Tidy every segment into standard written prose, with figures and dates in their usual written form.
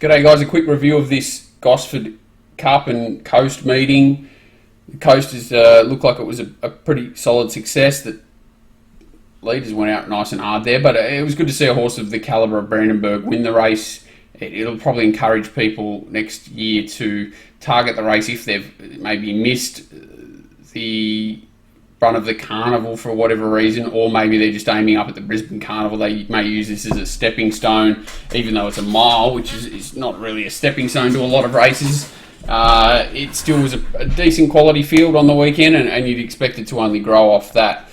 G'day guys, a quick review of this Gosford Cup and Coast meeting. The Coast has looked like it was a pretty solid success. The leaders went out nice and hard there, but it was good to see a horse of the calibre of Brandenburg win the race. It'll probably encourage people next year to target the race if they've maybe missed the run of the Carnival for whatever reason, or maybe they're just aiming up at the Brisbane Carnival. They may use this as a stepping stone, even though it's a mile, which is not really a stepping stone to a lot of races. It still was a decent quality field on the weekend, and you'd expect it to only grow off that.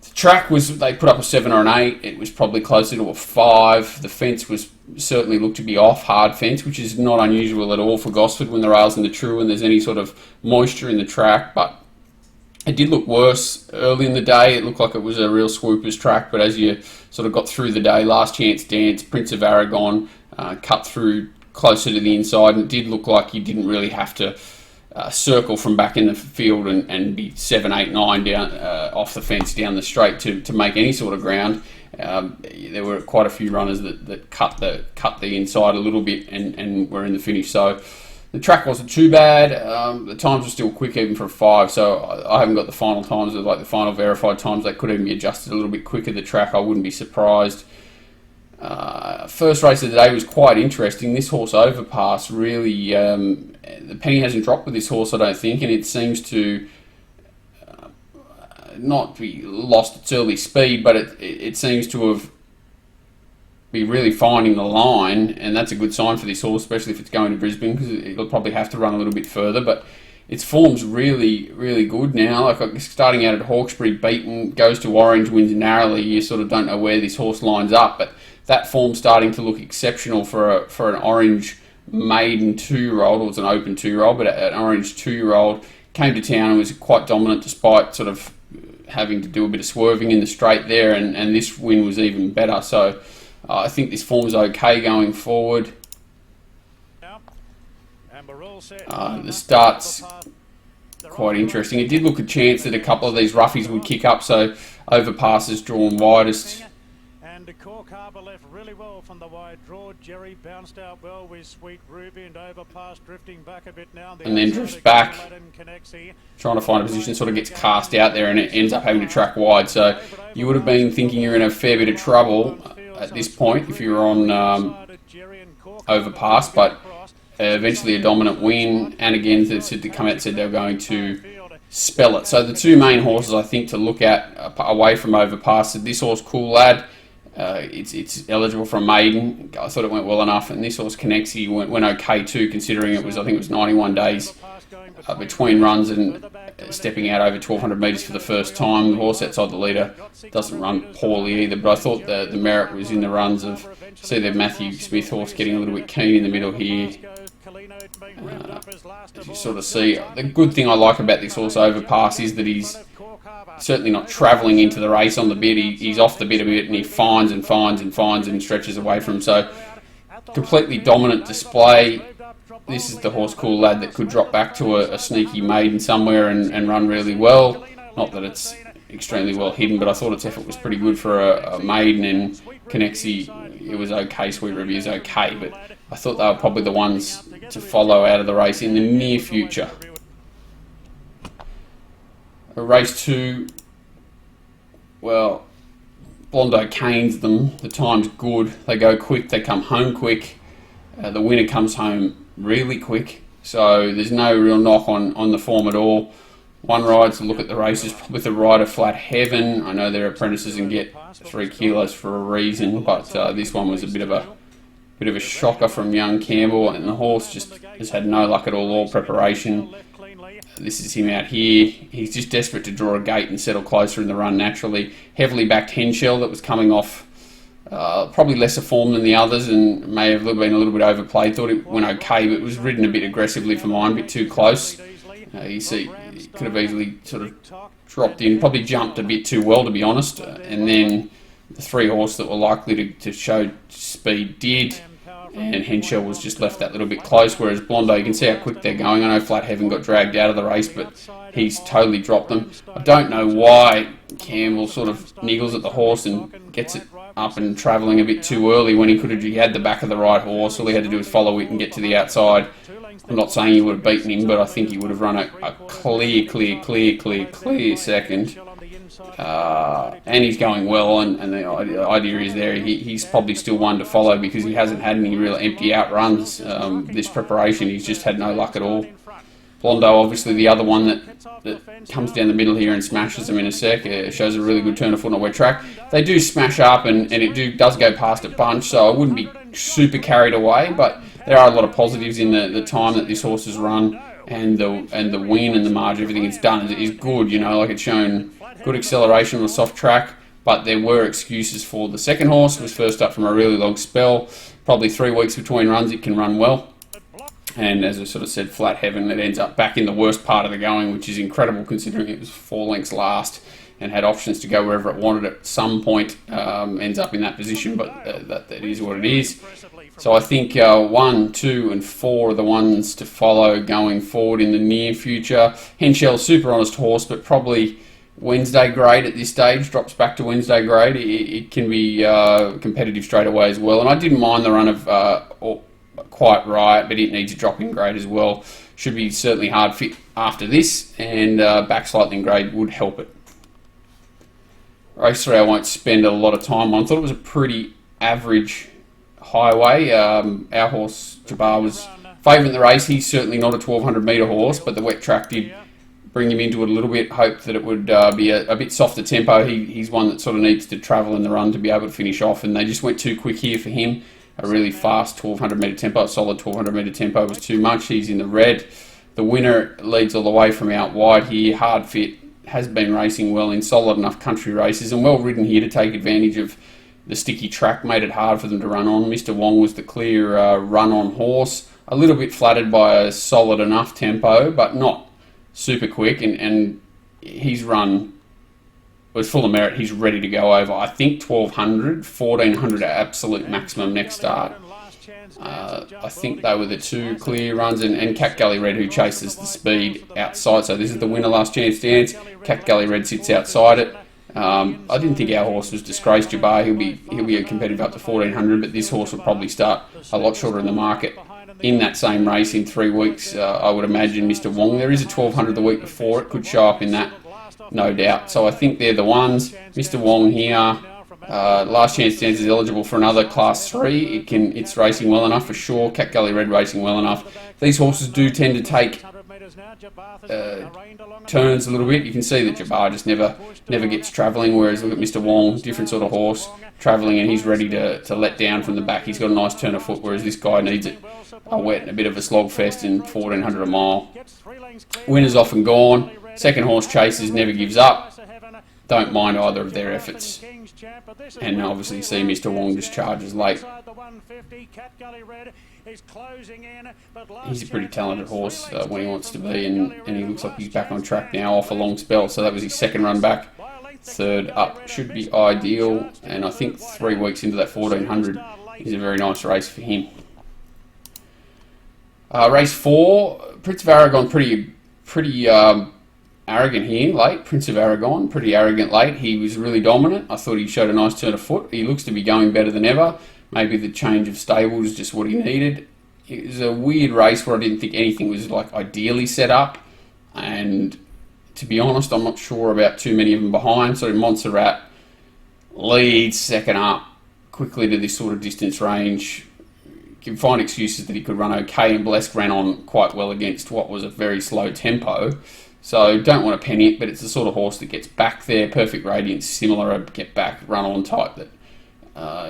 The track was, they put up a 7 or an 8. It was probably closer to a 5. The fence was certainly looked to be off, hard fence, which is not unusual at all for Gosford when the rails in the true and there's any sort of moisture in the track, but it did look worse early in the day. It looked like it was a real swoopers track, but as you sort of got through the day, Last Chance Dance, Prince of Aragon cut through closer to the inside, and it did look like you didn't really have to circle from back in the field and be 7, 8, 9 down off the fence down the straight to make any sort of ground. There were quite a few runners that cut the inside a little bit and were in the finish. So the track wasn't too bad. The times were still quick even for a 5, so I haven't got the final times, like the final verified times. They could even be adjusted a little bit quicker, the track. I wouldn't be surprised. First race of the day was quite interesting. This horse Overpass really, the penny hasn't dropped with this horse, I don't think, and it seems to not be lost its early speed, but it seems to have be really finding the line, and that's a good sign for this horse, especially if it's going to Brisbane, because it'll probably have to run a little bit further. But its form's really, really good now. Like starting out at Hawkesbury, beaten, goes to Orange, wins narrowly. You sort of don't know where this horse lines up, but that form's starting to look exceptional for an Orange maiden 2-year-old, or it's an open 2-year-old, but an Orange 2-year-old came to town and was quite dominant despite sort of having to do a bit of swerving in the straight there, and this win was even better. So I think this form's okay going forward. The start's quite interesting. It did look a chance that a couple of these roughies would kick up, so Overpass is drawn widest. And the Cork Harbour left really well from the wide draw. Jerry bounced out well with Sweet Ruby, and Overpass drifting back a bit now. And then drifts back, trying to find a position, sort of gets cast out there, and it ends up having to track wide. So you would have been thinking you're in a fair bit of trouble at this point if you're on Overpass, but eventually a dominant win, and again they said to come out and said they were going to spell it. So the two main horses I think to look at away from Overpass, this horse Cool Lad, it's eligible for a maiden. I thought it went well enough, and this horse Connexy went okay too, considering it was, I think it was 91 days between runs and stepping out over 1200 metres for the first time. The horse outside the leader doesn't run poorly either, but I thought the merit was in the runs of, see the Matthew Smith horse getting a little bit keen in the middle here. As you sort of see, the good thing I like about this horse Overpass is that he's certainly not travelling into the race on the bit. He's off the bit a bit, and he finds and finds and finds and stretches away from him. So completely dominant display. This is the horse Cool Lad that could drop back to a sneaky maiden somewhere and run really well. Not that it's extremely well hidden, but I thought its effort was pretty good for a maiden, and Connexy, it was okay, Sweet Ruby is okay, but I thought they were probably the ones to follow out of the race in the near future. Race 2, well, Blondo canes them. The time's good. They go quick. They come home quick. The winner comes home really quick. So there's no real knock on the form at all. One ride to look at the races with the rider Flat Heaven. I know they're apprentices and get 3 kilos for a reason, but this one was a bit of a shocker from young Campbell, and the horse just has had no luck at all preparation. This is him out here. He's just desperate to draw a gate and settle closer in the run naturally. Heavily backed Henshell that was coming off probably lesser form than the others, and may have been a little bit overplayed. Thought it went okay, but was ridden a bit aggressively for mine, a bit too close. You see, he could have easily sort of dropped in, probably jumped a bit too well, to be honest. And then the 3 horses that were likely to show speed did, and Henshell was just left that little bit close, whereas Blondo, you can see how quick they're going. I know Flat Heaven got dragged out of the race, but he's totally dropped them. I don't know why Campbell sort of niggles at the horse and gets it up and travelling a bit too early when he had the back of the right horse. All he had to do was follow it and get to the outside. I'm not saying he would have beaten him, but I think he would have run a clear second. And he's going well, and the idea is there he's probably still one to follow because he hasn't had any real empty out runs this preparation. He's just had no luck at all. Blondo, obviously the other one that comes down the middle here and smashes them in a sec. It shows a really good turn of foot on a wet track. They do smash up and it does go past a bunch, so I wouldn't be super carried away, but there are a lot of positives in the time that this horse has run, and the win and the margin, everything it's done is good, you know, like it's shown good acceleration on a soft track, but there were excuses for the second horse. It was first up from a really long spell, probably 3 weeks between runs. It can run well. And as I sort of said, flat heaven, it ends up back in the worst part of the going, which is incredible considering it was 4 lengths last and had options to go wherever it wanted at some point. Ends up in that position, but that is what it is. So I think 1, 2 and 4 are the ones to follow going forward in the near future. Henschel, super honest horse, but probably Wednesday grade at this stage, drops back to Wednesday grade. It can be competitive straight away as well. And I didn't mind the run of Quite Right, but it needs a drop in grade as well. Should be certainly hard fit after this, and back slightly in grade would help it. Race 3 I won't spend a lot of time on. I thought it was a pretty average highway. Our horse, Jabbar, was favouring the race. He's certainly not a 1200 metre horse, but the wet track did bring him into it a little bit. Hoped that it would be a bit softer tempo. He's one that sort of needs to travel in the run to be able to finish off, and they just went too quick here for him. A really fast 1200 metre tempo, a solid 1200 metre tempo was too much. He's in the red. The winner leads all the way from out wide here. Hard fit, has been racing well in solid enough country races and well ridden here to take advantage of the sticky track. Made it hard for them to run on. Mr. Wong was the clear run on horse. A little bit flattered by a solid enough tempo, but not super quick. And his run was full of merit. He's ready to go over, I think, 1200, 1400 absolute maximum next start. I think they were the two clear runs, and Cat Gully Red, who chases the speed outside. So this is the winner, Last Chance Dance. Cat Gully Red sits outside it. I didn't think our horse was disgraced, Jabbar. He'll be a competitive up to 1400, but this horse will probably start a lot shorter in the market. In that same race in 3 weeks, I would imagine Mr. Wong. There is a 1200 the week before. It could show up in that, no doubt. So I think they're the ones. Mr. Wong here. Last Chance Dance is eligible for another Class 3. It's racing well enough for sure. Cat Gully Red racing well enough. These horses do tend to take turns a little bit. You can see that Jabbar just never gets travelling, whereas look at Mr. Wong, different sort of horse, travelling, and he's ready to let down from the back. He's got a nice turn of foot, whereas this guy needs it wet and a bit of a slog fest in 1400 a mile. Winner's off and gone. Second horse chases, never gives up. Don't mind either of their efforts. And obviously you see Mr. Wong just charges late. He's a pretty talented horse when he wants to be, and he looks like he's back on track now off a long spell. So that was his second run back. Third up should be ideal, and I think 3 weeks into that 1400 is a very nice race for him. Race 4, Prince of Aragon, pretty arrogant here late. Prince of Aragon, pretty arrogant late. He was really dominant. I thought he showed a nice turn of foot. He looks to be going better than ever. Maybe the change of stable is just what he needed. It was a weird race where I didn't think anything was like ideally set up, and to be honest, I'm not sure about too many of them behind. So Montserrat leads second up quickly to this sort of distance range. You can find excuses that he could run okay, and Blessed ran on quite well against what was a very slow tempo. So don't want to penny it, but it's the sort of horse that gets back there. Perfect Radiance, similar, a get back, run on type that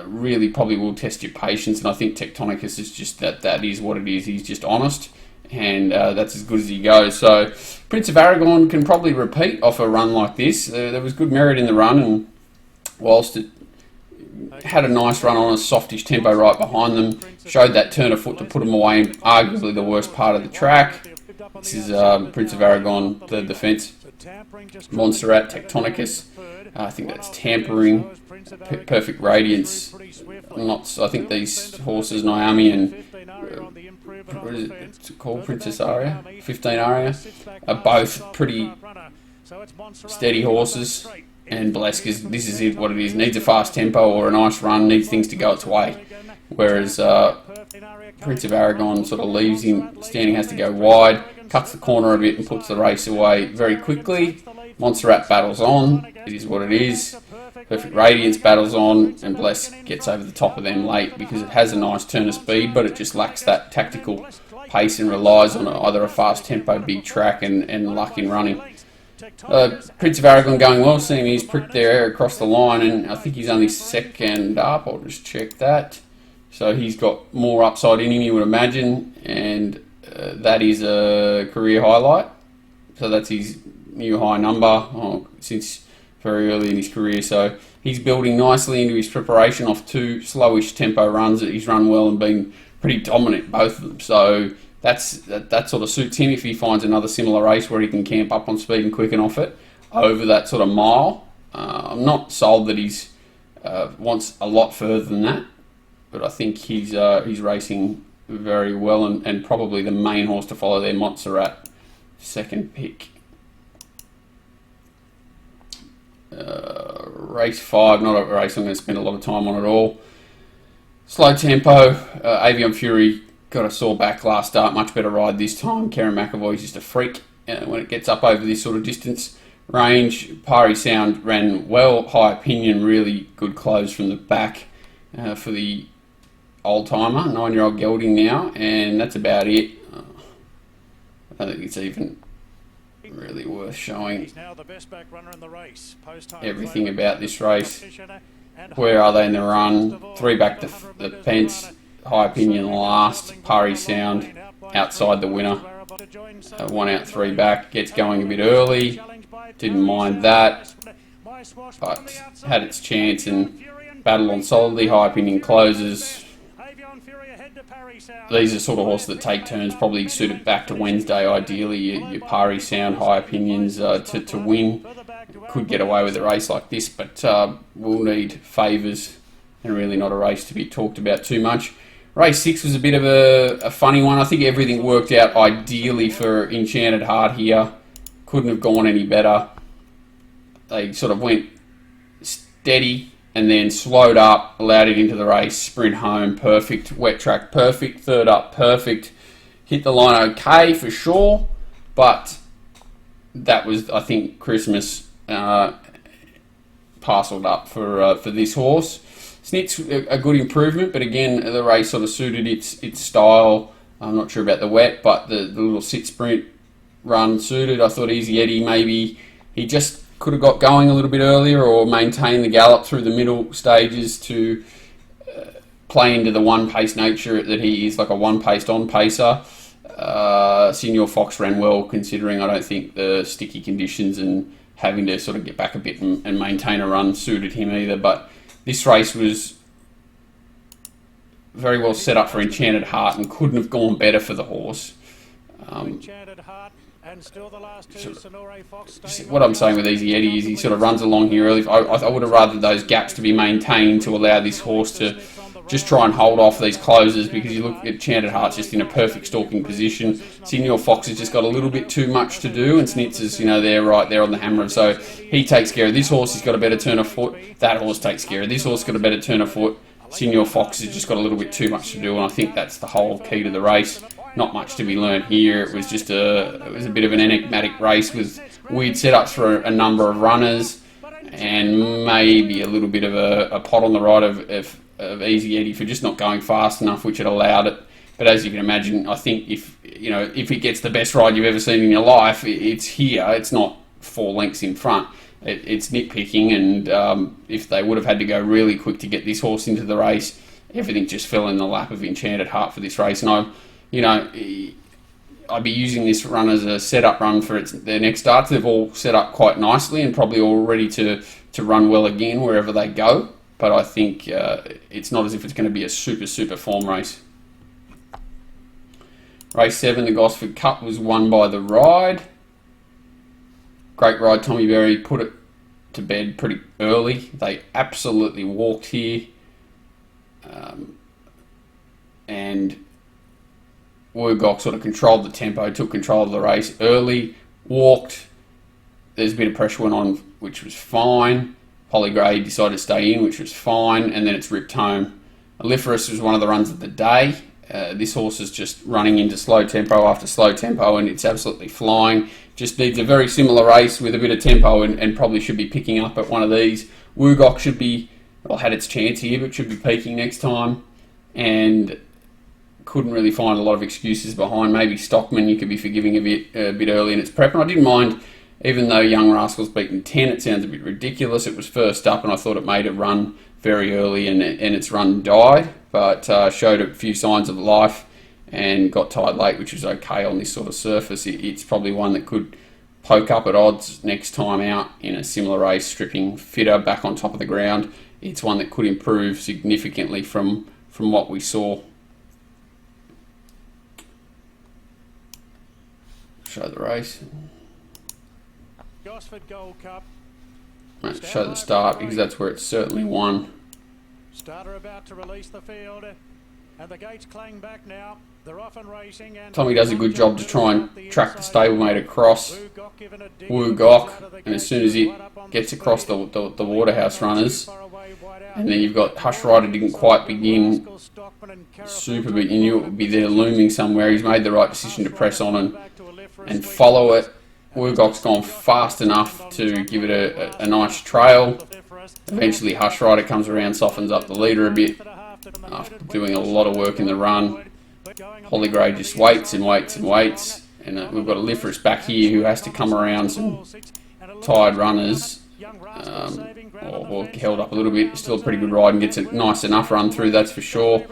really probably will test your patience. And I think Tectonicus is just that is what it is. He's just honest, and that's as good as he goes. So Prince of Aragon can probably repeat off a run like this. There was good merit in the run, and whilst it had a nice run on a softish tempo right behind them, showed that turn of foot to put them away in arguably the worst part of the track. This is Prince of Aragon, third defence. Montserrat, Tectonicus. I think that's Tampering. Perfect Radiance. I think these horses, Naomi and what is it called, Princess Aria, 15 Aria, are both pretty steady horses. and Bless, because this is what it is. Needs a fast tempo or a nice run, needs things to go its way. Whereas Prince of Aragon sort of leaves him standing, has to go wide, cuts the corner a bit and puts the race away very quickly. Montserrat battles on, it is what it is. Perfect Radiance battles on, and Bless gets over the top of them late because it has a nice turn of speed, but it just lacks that tactical pace and relies on either a fast tempo, big track and luck in running. Prince of Aragon going well, seeing he's pricked there across the line, and I think he's only second up. I'll just check that. So he's got more upside in him, you would imagine, and that is a career highlight. So that's his new high number since very early in his career. So he's building nicely into his preparation off two slowish tempo runs that he's run well and been pretty dominant, both of them. So that sort of suits him if he finds another similar race where he can camp up on speed and quicken off it over that sort of mile. I'm not sold that he's wants a lot further than that, but I think he's racing very well and probably the main horse to follow there, Montserrat, second pick. Race 5, not a race I'm going to spend a lot of time on at all. Slow tempo, Avion Fury got a sore back last start, much better ride this time. Karen McAvoy's just a freak when it gets up over this sort of distance range. Pari Sound ran well, high opinion, really good close from the back for the old-timer, 9-year-old gelding now, and that's about it. I don't think it's even really worth showing everything about this race. Where are they in the run? 3 back to the fence, high opinion last, Pari Sound outside the winner. 1 out, 3 back, gets going a bit early, didn't mind that, but had its chance and battled on solidly, high opinion closes. These are sort of horses that take turns, probably suited back to Wednesday ideally. Your Pari Sound, high opinions to win. Could get away with a race like this, but we'll need favours and really not a race to be talked about too much. Race 6 was a bit of a funny one. I think everything worked out ideally for Enchanted Heart here. Couldn't have gone any better. They sort of went steady and then slowed up, allowed it into the race, sprint home, perfect, wet track, perfect, third up, perfect. Hit the line okay for sure, but that was, I think, Christmas parcelled up for this horse. Snit's a good improvement, but again, the race sort of suited its style. I'm not sure about the wet, but the little sit sprint run suited. I thought Easy Eddie, maybe he just could have got going a little bit earlier or maintained the gallop through the middle stages to play into the one-pace nature that he is, like a one-paced on-pacer. Senior Fox ran well, considering I don't think the sticky conditions and having to sort of get back a bit and maintain a run suited him either. But this race was very well set up for Enchanted Heart and couldn't have gone better for the horse. What I'm saying with Easy Eddie is he sort of runs along here early. I would have rather those gaps to be maintained to allow this horse to just try and hold off these closes, because you look at Enchanted Heart's just in a perfect stalking position. Senior Fox has just got a little bit too much to do, and Snitz is, they're right there on the hammer. So he takes care of this horse. He's got a better turn of foot. That horse takes care of this horse. Got a better turn of foot. Senior Fox has just got a little bit too much to do, and I think that's the whole key to the race. Not much to be learnt here. It was just a bit of an enigmatic race with weird setups for a number of runners, and maybe a little bit of a pot on the right of Easy Eddie for just not going fast enough, which had allowed it. But as you can imagine, I think if it gets the best ride you've ever seen in your life, it's here. It's not 4 lengths in front. It's nitpicking, and if they would have had to go really quick to get this horse into the race, everything just fell in the lap of Enchanted Heart for this race. And I'd be using this run as a setup run for their next starts. They've all set up quite nicely and probably all ready to run well again wherever they go. But I think it's not as if it's going to be a super form race. Race 7, the Gosford Cup, was won by the Ride. Great ride. Tommy Berry put it to bed pretty early. They absolutely walked here. And Woodcock sort of controlled the tempo, took control of the race early, walked. there's a bit of pressure went on, which was fine. Polygrade decided to stay in, which was fine, and then it's ripped home. Aliferous was one of the runs of the day. This horse is just running into slow tempo after slow tempo, and it's absolutely flying. Just needs a very similar race with a bit of tempo, and probably should be picking up at one of these. Woogok should be, well, had its chance here, but should be peaking next time. And couldn't really find a lot of excuses behind. Maybe Stockman you could be forgiving a bit early in its prep, and I didn't mind, even though Young Rascal's beaten 10. It sounds a bit ridiculous. It was first up, and I thought it made a run very early, and its run died, but showed a few signs of life and got tied late, which was okay on this sort of surface. It's probably one that could poke up at odds next time out in a similar race, stripping fitter back on top of the ground. It's one that could improve significantly from what we saw. Show the race. Gosford Gold Cup. Right, show the start, because that's where it's certainly won. Starter about to release the field, and the gates clang back now. They're off and racing. And Tommy does a good job to try and track the stablemate across Woogok, and as soon as it gets across the Waterhouse runners, and then you've got Hush Rider didn't quite begin super, but you knew it would be there looming somewhere. He's made the right decision to press on and follow it. Woogok's gone fast enough to give it a nice trail. Eventually Hush Rider comes around, softens up the leader a bit after doing a lot of work in the run. Polygrade just waits and waits and waits, and we've got Aliferous back here who has to come around some tired runners, or held up a little bit. Still a pretty good ride and gets a nice enough run through, that's for sure.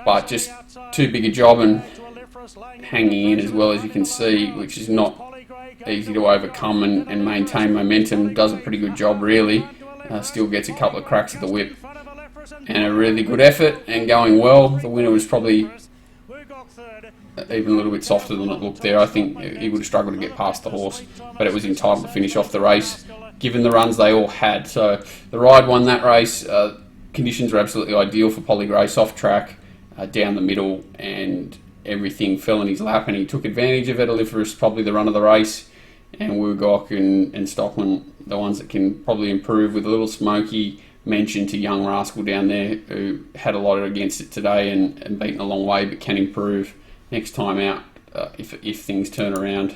But just too big a job and hanging in as well as you can see, which is not easy to overcome and maintain momentum. Does a pretty good job really. Still gets a couple of cracks at the whip. And a really good effort and going well. The winner was probably even a little bit softer than it looked there. I think he would have struggled to get past the horse, but it was entitled to finish off the race given the runs they all had. So the ride won that race. Conditions were absolutely ideal for Polygray. Soft track, down the middle, and everything fell in his lap, and he took advantage of it. Aliferous probably the run of the race, and Woogok and Stockman the ones that can probably improve, with a little smoky mention to Young Rascal down there, who had a lot against it today and beaten a long way, but can improve next time out if things turn around.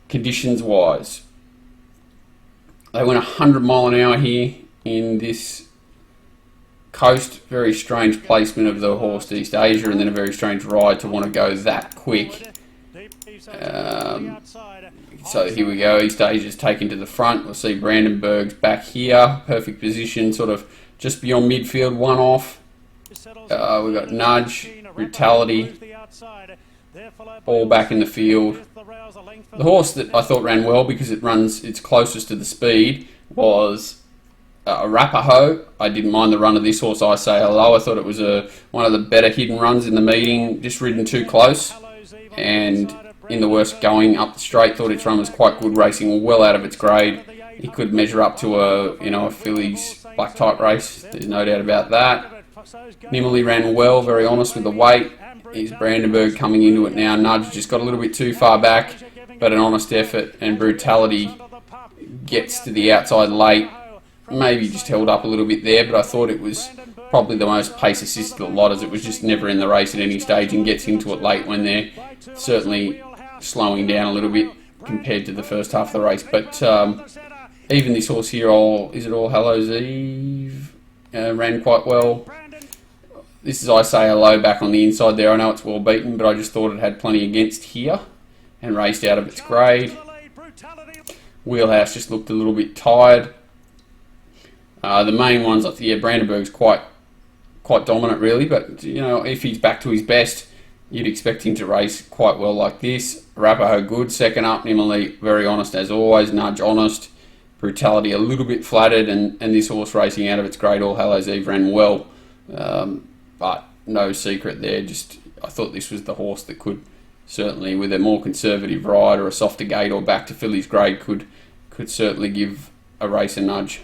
Conditions wise, they went 100 mile an hour here in this coast. Very strange placement of the horse to East Asia, and then a very strange ride to want to go that quick. So here we go, East Asia's taken to the front. We'll see Brandenburg's back here, perfect position, sort of just beyond midfield, one off. We've got Nudge, Brutality, all back in the field. The horse that I thought ran well because it's closest to the speed was Arapaho. I didn't mind the run of this horse, I Say Hello. I thought it was one of the better hidden runs in the meeting, just ridden too close, and in the worst going up the straight. Thought its run was quite good, racing well out of its grade. It could measure up to a fillies black type race, there's no doubt about that. Nimmerly ran well, very honest with the weight. Is Brandenburg coming into it now? Nudge just got a little bit too far back, but an honest effort, and Brutality gets to the outside late. Maybe just held up a little bit there, but I thought it was probably the most pace assisted of the lot, as it was just never in the race at any stage and gets into it late when they're certainly slowing down a little bit compared to the first half of the race. But even this horse here, All Hallows Eve, ran quite well. This is I Say Hello back on the inside there. I know it's well beaten, but I just thought it had plenty against here and raced out of its grade. Wheelhouse just looked a little bit tired. The main ones, Brandenburg's quite dominant really, but if he's back to his best, you'd expect him to race quite well like this. Arapaho good, second up. Nimmerly very honest as always. Nudge honest. Brutality a little bit flattered, and this horse racing out of its grade, All Hallows Eve, ran well, but no secret there. Just I thought this was the horse that could certainly, with a more conservative ride or a softer gait or back to fillies grade, could certainly give a race a nudge.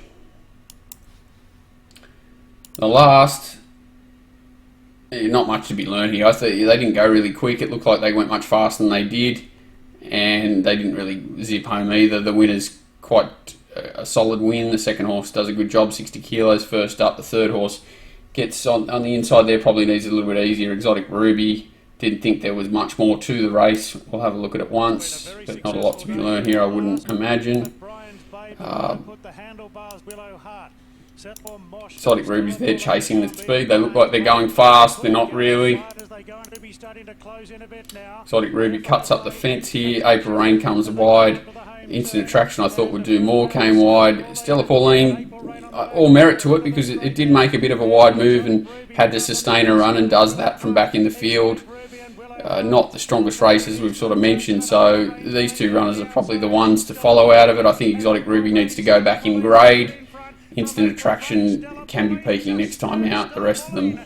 The last, not much to be learned here. I thought they didn't go really quick. It looked like they went much faster than they did, and they didn't really zip home either. The winner's quite a solid win. The second horse does a good job, 60 kilos first up. The third horse gets on the inside there, probably needs a little bit easier. Exotic Ruby, didn't think there was much more to the race. We'll have a look at it once, but not a lot to be learned here, I wouldn't imagine. Exotic Ruby's there chasing the speed. They look like they're going fast, they're not really. Exotic Ruby cuts up the fence here. April Rain comes wide. Instant Attraction I thought would do more, came wide. Stella Pauline, all merit to it because it did make a bit of a wide move and had to sustain a run, and does that from back in the field. Not the strongest races we've sort of mentioned, so these two runners are probably the ones to follow out of it. I think Exotic Ruby needs to go back in grade. Instant Attraction can be peaking next time out. The rest of them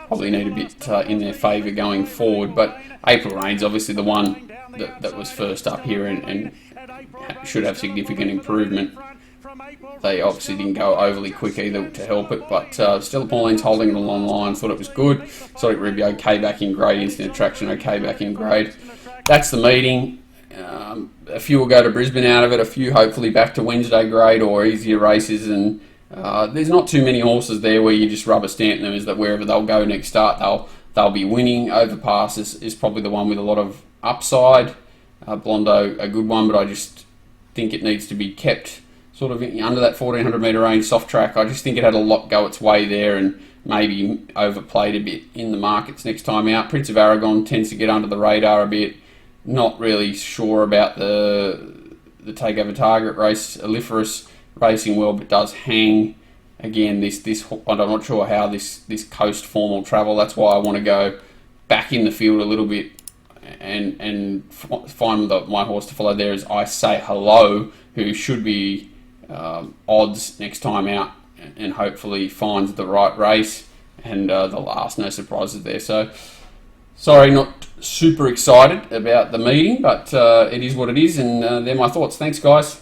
probably need a bit in their favour going forward, but April Rain's obviously the one that was first up here and should have significant improvement. They obviously didn't go overly quick either to help it, but Stella Pauline's holding it a long line, thought it was good. Exotic Ruby okay back in grade, Instant Attraction okay back in grade. That's the meeting. A few will go to Brisbane out of it, a few hopefully back to Wednesday grade or easier races, and there's not too many horses there where you just rubber stamp them as that wherever they'll go next start they'll be winning. Overpass is probably the one with a lot of upside. Blondo a good one, but I just think it needs to be kept sort of under that 1400 metre range. Soft Track, I just think it had a lot go its way there and maybe overplayed a bit in the markets next time out. Prince of Aragon tends to get under the radar a bit. Not really sure about the Takeover Target race. Aliferous racing well, but does hang. Again, this I'm not sure how this coast form will travel. That's why I want to go back in the field a little bit and find my horse to follow there is I Say Hello, who should be odds next time out, and hopefully finds the right race. And the last, no surprises there. So sorry, not super excited about the meeting, but it is what it is, and they're my thoughts. Thanks, guys.